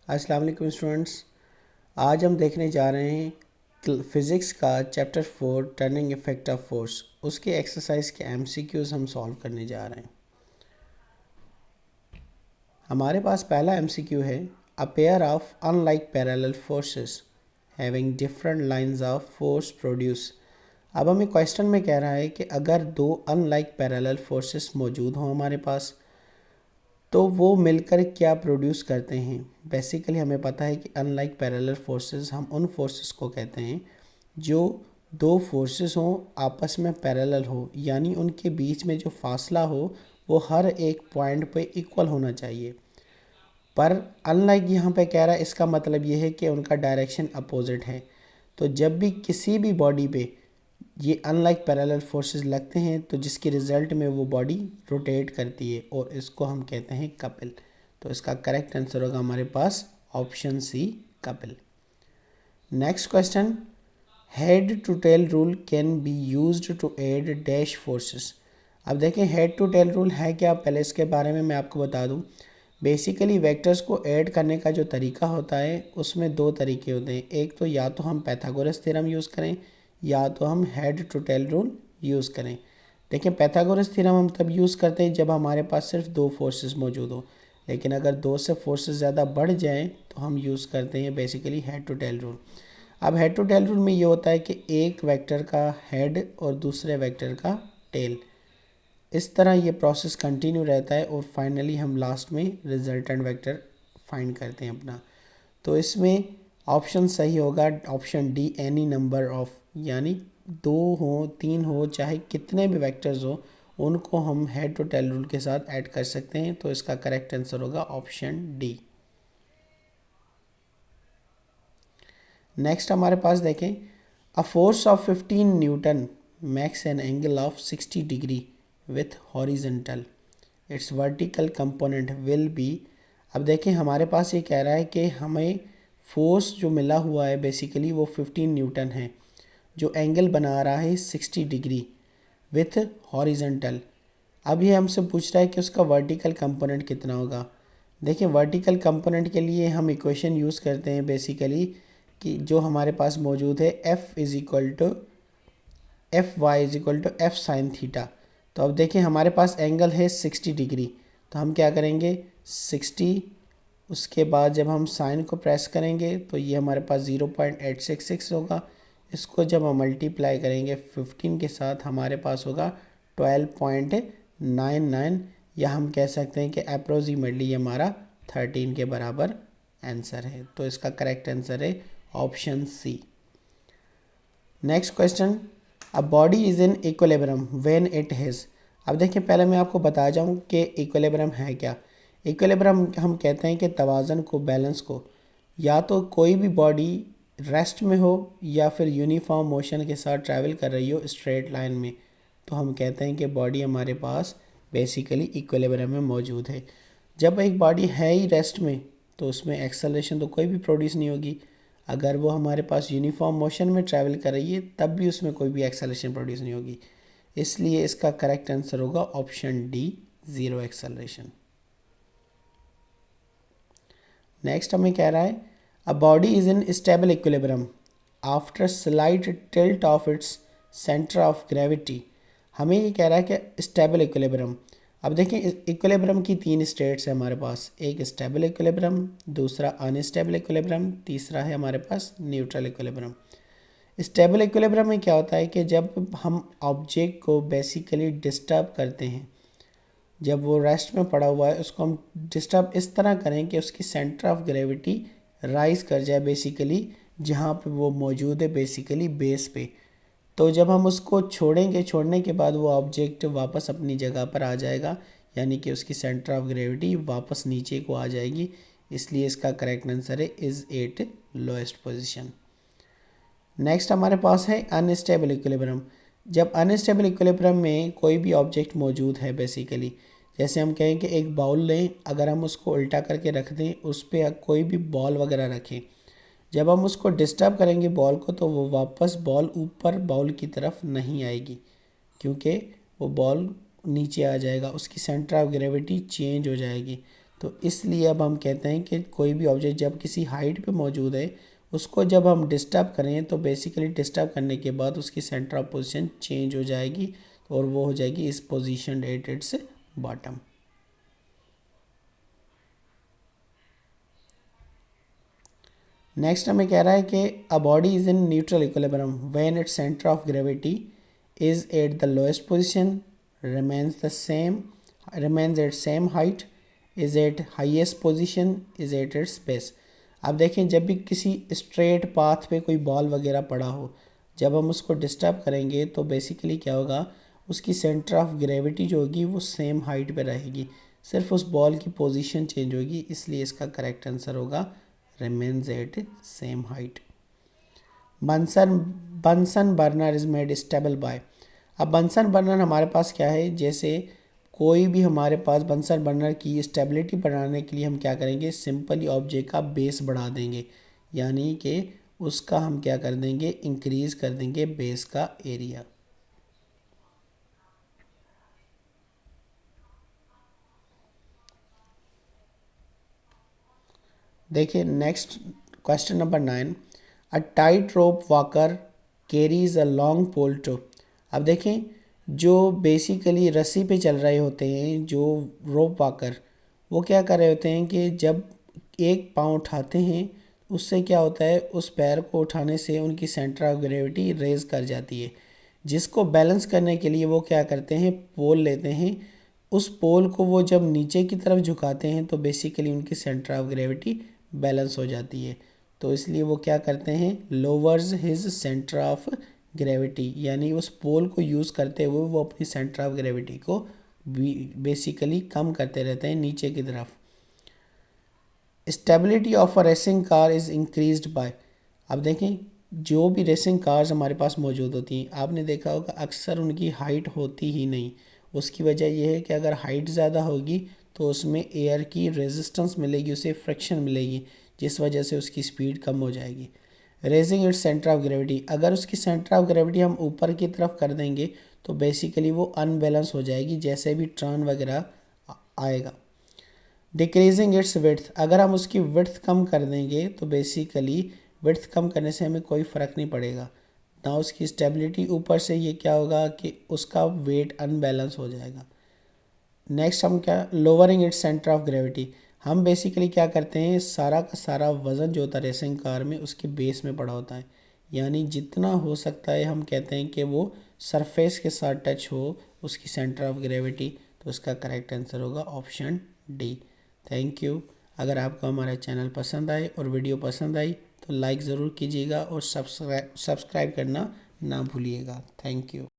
अस्सलाम वालेकुम स्टूडेंट्स। आज हम देखने जा रहे हैं फ़िज़िक्स का chapter 4 turning effect of force. उसके एक्सरसाइज के एमसीक्यूज़ हम सॉल्व करने जा रहे हैं। हमारे पास पहला एमसीक्यू है, a pair of unlike parallel forces having different lines of force produce. अब हमें क्वेश्चन में कह रहा है कि अगर दो अनलाइक पैरेलल फोर्सेस मौजूद हों हमारे पास, तो वो मिलकर क्या प्रोड्यूस करते हैं। बेसिकली हमें पता है कि अनलाइक पैरेलल फोर्सेस हम उन फोर्सेस को कहते हैं जो दो फोर्सेस हों, आपस में पैरेलल हो, यानी उनके बीच में जो फासला हो वो हर एक पॉइंट पे इक्वल होना चाहिए। पर अनलाइक यहाँ पे कह रहा है, इसका मतलब ये है कि उनका डायरेक्शन अपोजिट है। तो जब भी किसी भी बॉडी पे ये अनलाइक पैरेलल फोर्सेस लगते हैं तो जिसके रिज़ल्ट में वो बॉडी रोटेट करती है और इसको हम कहते हैं कपल। तो इसका करेक्ट आंसर होगा हमारे पास option C, couple. Next question, head to tail rule can be used to add dash forces. अब देखें हेड टू टेल रूल है क्या, पहले इसके बारे में मैं आपको बता दूं। बेसिकली वेक्टर्स को ऐड करने का जो तरीका होता है उसमें दो तरीके होते हैं। एक तो या तो हम पैथागोरस थ्योरम यूज़ करें या तो हम head to tail rule use करें। देखिए पैथागोरस थ्योरम हम तब यूज़ करते हैं जब हमारे पास सिर्फ दो फोर्सेस मौजूद हो, लेकिन अगर दो से फोर्सेस ज़्यादा बढ़ जाएं तो हम यूज़ करते हैं basically head to tail rule. अब हेड टू टेल रूल में ये होता है कि एक वेक्टर का हेड और दूसरे वेक्टर का टेल, इस तरह ये प्रोसेस कंटिन्यू रहता है और फाइनली हम लास्ट में रिजल्टेंट वेक्टर फाइंड करते हैं अपना। तो इसमें ऑप्शन सही होगा option D, any number of, यानी दो हो तीन हो चाहे कितने भी वेक्टर्स हो उनको हम हेड टू टेल रूल के साथ ऐड कर सकते हैं। तो इसका करेक्ट आंसर होगा ऑप्शन डी। नेक्स्ट हमारे पास देखें, a force of 15 Newton makes an angle of 60 degree with horizontal, it's vertical component will be. अब देखें हमारे पास ये कह रहा है कि हमें फोर्स जो मिला हुआ है बेसिकली वो 15 न्यूटन है, जो एंगल बना रहा है 60 डिग्री विथ हॉरिजेंटल। अब ये हमसे पूछ रहा है कि उसका वर्टिकल कंपोनेंट कितना होगा। देखिए वर्टिकल कंपोनेंट के लिए हम इक्वेशन यूज़ करते हैं बेसिकली कि जो हमारे पास मौजूद है F is equal to F Y is equal to F sine theta. तो अब देखिए हमारे पास एंगल है 60 डिग्री, तो हम क्या करेंगे 60, उसके बाद जब हम साइन को प्रेस करेंगे तो ये हमारे पास 0.866 होगा। इसको जब हम मल्टीप्लाई करेंगे 15 के साथ हमारे पास होगा 12.99, या हम कह सकते हैं कि अप्रोक्सीमेटली ये हमारा 13 के बराबर आंसर है। तो इसका करेक्ट आंसर है option C. Next question, a body is in equilibrium when it has. अब देखिए पहले मैं आपको बता जाऊं कि इक्विलिब्रियम है क्या। इक्विलिब्रियम हम कहते हैं कि तवाज़न को, बैलेंस को, या तो कोई भी बॉडी रेस्ट में हो या फिर यूनिफॉर्म मोशन के साथ ट्रैवल कर रही हो स्ट्रेट लाइन में, तो हम कहते हैं कि बॉडी हमारे पास बेसिकली इक्विलिब्रियम में मौजूद है। जब एक बॉडी है ही रेस्ट में तो उसमें एक्सेलरेशन तो कोई भी प्रोड्यूस नहीं होगी। अगर वो हमारे पास यूनिफॉर्म मोशन में ट्रैवल कर रही है तब भी उसमें कोई भी एक्सेलरेशन प्रोड्यूस नहीं होगी। इसलिए इसका करेक्ट आंसर होगा option D, zero acceleration. Next हमें कह रहा है, अ body is in stable equilibrium after slight tilt of its centre of gravity. हमें ये कह रहा है कि स्टेबल इक्विलिब्रियम। अब देखें इक्विलिब्रियम की तीन स्टेट्स है हमारे पास, एक स्टेबल इक्विलिब्रियम, दूसरा अनस्टेबल इक्विलिब्रियम, तीसरा है हमारे पास न्यूट्रल इक्विलिब्रियम। स्टेबल इक्विलिब्रियम में क्या होता है कि जब हम ऑब्जेक्ट को बेसिकली डिस्टर्ब करते हैं, जब वो रेस्ट में पड़ा हुआ है उसको हम डिस्टर्ब इस तरह करें कि उसकी सेंटर ऑफ ग्रेविटी राइज कर जाए बेसिकली जहाँ पे वो मौजूद है बेसिकली बेस पे। तो जब हम उसको छोड़ेंगे, छोड़ने के बाद वो ऑब्जेक्ट वापस अपनी जगह पर आ जाएगा, यानी कि उसकी सेंटर ऑफ ग्रेविटी वापस नीचे को आ जाएगी। इसलिए इसका करेक्ट आंसर है is eight lowest position. Next हमारे पास है अनस्टेबल इक्विलिब्रियम। जब अनस्टेबल इक्विलिब्रियम में कोई भी ऑब्जेक्ट मौजूद है बेसिकली, जैसे हम कहें कि एक बाउल लें, अगर हम उसको उल्टा करके रख दें, उस पर कोई भी बॉल वगैरह रखें, जब हम उसको डिस्टर्ब करेंगे बॉल को तो वो वापस बॉल ऊपर बाउल की तरफ नहीं आएगी, क्योंकि वो बॉल नीचे आ जाएगा, उसकी सेंटर ऑफ ग्रेविटी चेंज हो जाएगी। तो इसलिए अब हम कहते हैं कि कोई भी ऑब्जेक्ट जब किसी हाइट पे मौजूद है, उसको जब हम डिस्टर्ब करें तो बेसिकली डिस्टर्ब करने के बाद उसकी सेंटर ऑफ पोजीशन चेंज हो जाएगी और वो हो जाएगी इस position at its bottom. Next हमें कह रहा है कि a body is in neutral equilibrium when its centre of gravity is at the lowest position, remains at same height, is at highest position, is at its base। अब देखें जब भी किसी स्ट्रेट पाथ पे कोई बॉल वगैरह पड़ा हो, जब हम उसको डिस्टर्ब करेंगे तो बेसिकली क्या होगा, उसकी सेंटर ऑफ ग्रेविटी जो होगी वो सेम हाइट पे रहेगी, सिर्फ उस बॉल की पोजीशन चेंज होगी, इसलिए इसका करेक्ट आंसर होगा remains at same height। Bunsen burner is made stable by. अब बंसन बर्नर हमारे पास क्या है, जैसे कोई भी हमारे पास बंसन बर्नर की स्टेबिलिटी बढ़ाने के लिए हम क्या करेंगे, सिंपली ऑब्जेक्ट का बेस बढ़ा देंगे, यानी कि उसका हम क्या कर देंगे, इंक्रीज कर देंगे बेस का एरिया। देखिए next question number 9, a tight rope walker carries a long pole to. अब देखें जो बेसिकली रस्सी पे चल रहे होते हैं, जो रोप वॉकर, वो क्या कर रहे होते हैं कि जब एक पाँव उठाते हैं उससे क्या होता है, उस पैर को उठाने से उनकी सेंटर ऑफ ग्रेविटी रेज कर जाती है, जिसको बैलेंस करने के लिए वो क्या करते हैं, पोल लेते हैं, उस पोल को वो जब नीचे की तरफ झुकाते हैं तो बेसिकली उनकी सेंटर ऑफ ग्रेविटी बैलेंस हो जाती है, तो इसलिए वो क्या करते हैं, lowers his centre of gravity, यानी उस पोल को यूज़ करते हुए वो अपनी सेंटर ऑफ ग्रेविटी को बेसिकली कम करते रहते हैं नीचे की तरफ। Stability of a racing car is increased by. अब देखें जो भी रेसिंग कार्स हमारे पास मौजूद होती हैं, आपने देखा होगा अक्सर उनकी हाइट होती ही नहीं, उसकी वजह यह है कि अगर हाइट ज़्यादा होगी तो उसमें एयर की रेजिस्टेंस मिलेगी, उसे फ्रिक्शन मिलेगी, जिस वजह से उसकी स्पीड कम हो जाएगी। Raising its centre of gravity, अगर उसकी सेंटर ऑफ ग्रेविटी हम ऊपर की तरफ कर देंगे तो बेसिकली वो अनबैलेंस हो जाएगी, जैसे भी टर्न वगैरह आएगा। डिक्रीजिंग इट्स विड्थ, अगर हम उसकी विड्थ कम कर देंगे तो बेसिकली विड्थ कम करने से हमें कोई फ़र्क नहीं पड़ेगा ना, उसकी स्टेबिलिटी ऊपर से ये क्या होगा कि उसका वेट अनबैलेंस हो जाएगा। नेक्स्ट हम क्या, lowering its centre of gravity, हम बेसिकली क्या करते हैं, सारा का सारा वज़न जो होता है रेसिंग कार में उसके बेस में पड़ा होता है, यानी जितना हो सकता है हम कहते हैं कि वो सरफेस के साथ टच हो उसकी सेंटर ऑफ ग्रेविटी, तो उसका करेक्ट आंसर होगा ऑप्शन डी। Thank you. अगर आपको हमारा चैनल पसंद आए और वीडियो पसंद आई तो लाइक ज़रूर कीजिएगा और सब्सक्राइब करना ना भूलिएगा। Thank you.